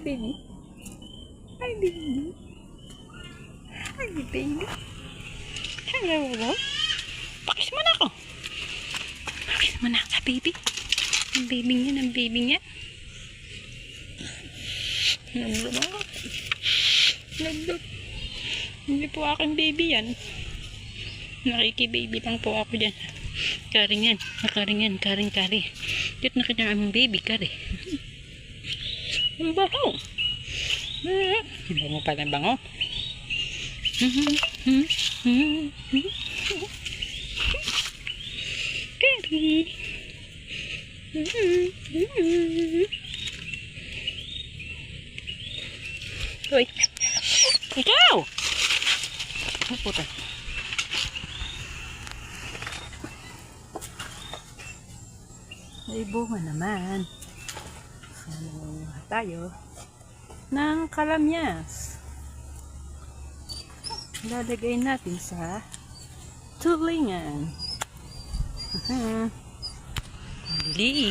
baby. Hi, baby. Hi, baby. Hello, hello. Pakis mo na ako. Pakis mo na ka, baby. Ang baby niya, ang baby niya. Nagdulog. Nagdulog. Hindi po aking baby yan. Nakiki-baby lang po ako dyan. Karing yan. Karing yan. Karing. Dito nakita ang aming baby. Kari. Ang bango. Bango pala, bango. Kari. Hoy. Ikaw! Ano puta? Ay, bunga naman. Sana tayo ng kalamyas. Lalagay natin sa tulingan. Liit.